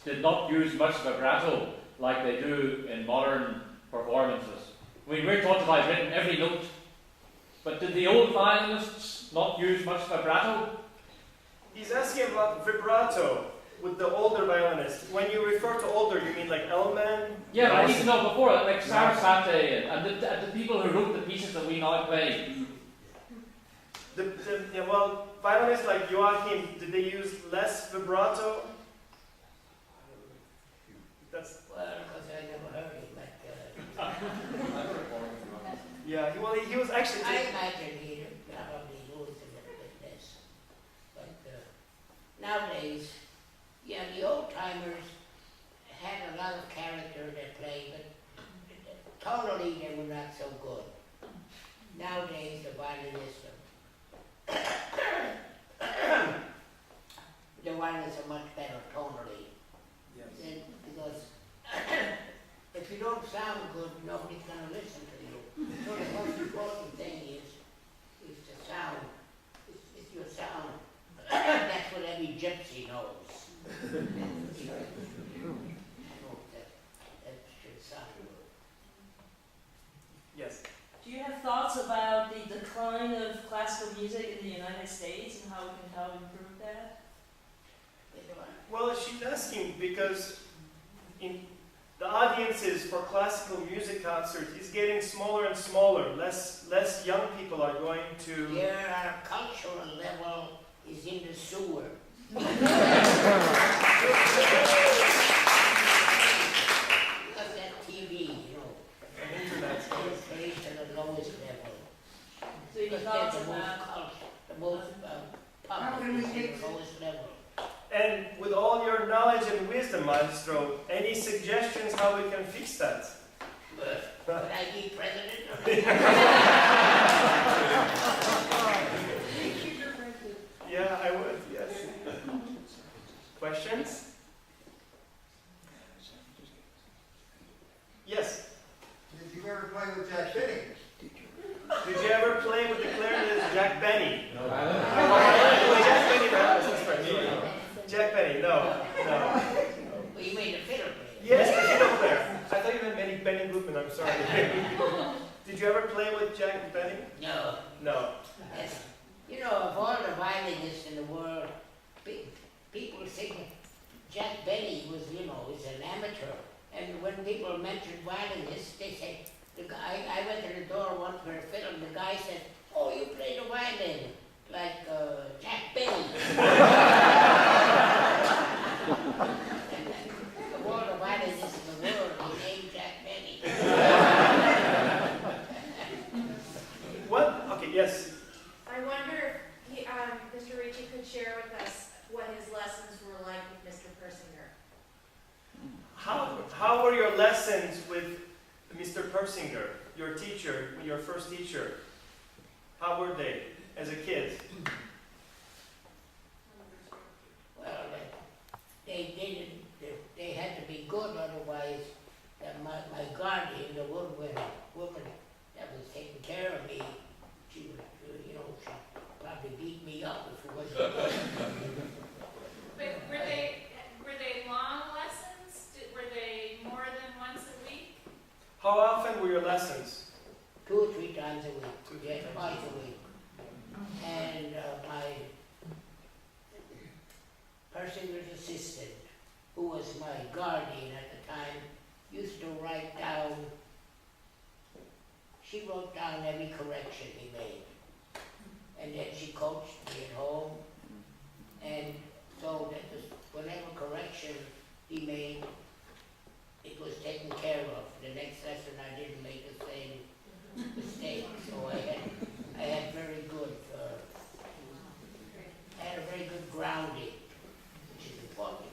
did not use much vibrato like they do in modern performances. I mean, we're taught to have written every note, but did the old violinists not use much vibrato? He's asking about vibrato with the older violinists. When you refer to older, you mean like Elman? Yeah, but I need to know before, like Sarasate and the people who wrote the pieces that we now play. Well, violinists like Joachim, did they use less vibrato? That's well, because I never heard him, but yeah. Well, he was actually. I imagine he probably knows a little bit less. But nowadays, yeah, the old timers had a lot of character in their play, but tonally they were not so good. Nowadays, the violinists are much better tonally. Yes. Because if you don't sound good, nobody's going to listen to you. So the most important thing is the sound. It's your sound. That's what every gypsy knows. That should sound good. Yes. Do you have thoughts about the decline of classical music in the United States and how we can help improve that? Well, she's asking because in the audiences for classical music concerts is getting smaller and smaller. Less young people are going to. Yeah, our cultural level is in the sewer. Because that TV, you know, Internet. is placed at the lowest level. So you Because thoughts they're the most about culture, the most public is at the lowest level. And with all your knowledge and wisdom, Maestro, any suggestions how we can fix that? Would I be president of Yeah, I would, yes. Questions? Yes. Did you ever play with Jack Benny? Did you ever play with the clarinetist Jack Benny? No. Jack Benny, that's right. Jack Benny, no. Well, you mean the fiddle player? Yes, the fiddle player. I thought you meant Benny Goodman, I'm sorry. Did you ever play with Jack Benny? No. No. That's, you know, of all the violinists in the world, people think Jack Benny was, you know, is an amateur. And when people mention violinists, they say, the guy, I went to the door once for a fiddle, and the guy said, "Oh, you play the violin, like Jack Benny." Of all the violinists in the world, he named Jack Benny. What? Okay, yes. I wonder if Mr. Ricci could share with us what his lessons were like with Mr. Persinger. How were your lessons with Mr. Persinger, your teacher, your first teacher? How were they as a kid? Well, they had to be good, otherwise my guardian, the woman that was taking care of me, she would, you know, she'd probably beat me up if it wasn't good. But were they long lessons? Were they more than once a week? How often were your lessons? 2 or 3 times a week, yeah, twice a week. And my Persinger's assistant, who was my guardian at the time, used to write down, she wrote down every correction he made. And then she coached me at home. And so that was, whatever correction he made, it was taken care of. The next lesson I didn't make the same mistake. So I had very good, I had a very good grounding, which is important,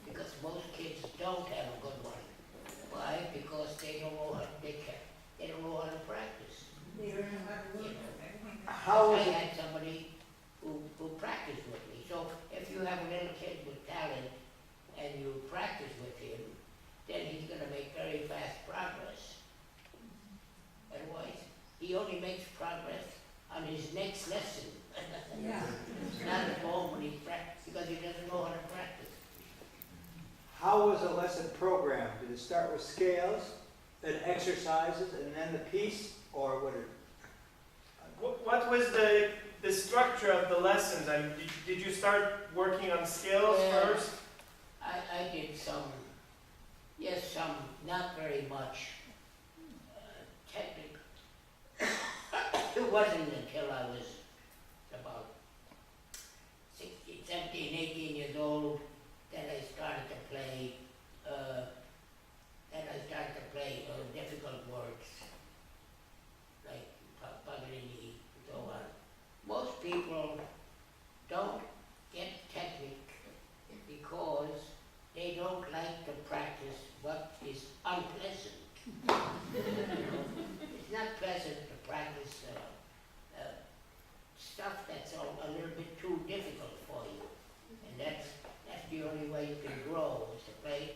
because most kids don't have a good one. Why? Because they don't know how they don't know how to practice. You know. How I was it? had somebody who practiced with me. So if you have a little kid with talent and you practice with him, then he's going to make very fast progress. Otherwise, he only makes progress on his next lesson. yeah. Not at home when he's practicing, because he doesn't know how to practice. how was the lesson programmed? Did it start with scales, then exercises, and then the piece, or would it? What was the structure of the lessons? I mean, did you start working on scales first? I did some, yes, some, not very much. Technical. It wasn't until I was about 16, 17, 18 years old that I started to play, difficult words, like Paganini and so on. Most people don't get technique because they don't like to practice what is unpleasant. It's not pleasant to practice stuff that's a little bit too difficult for you. And that's the only way you can grow, is to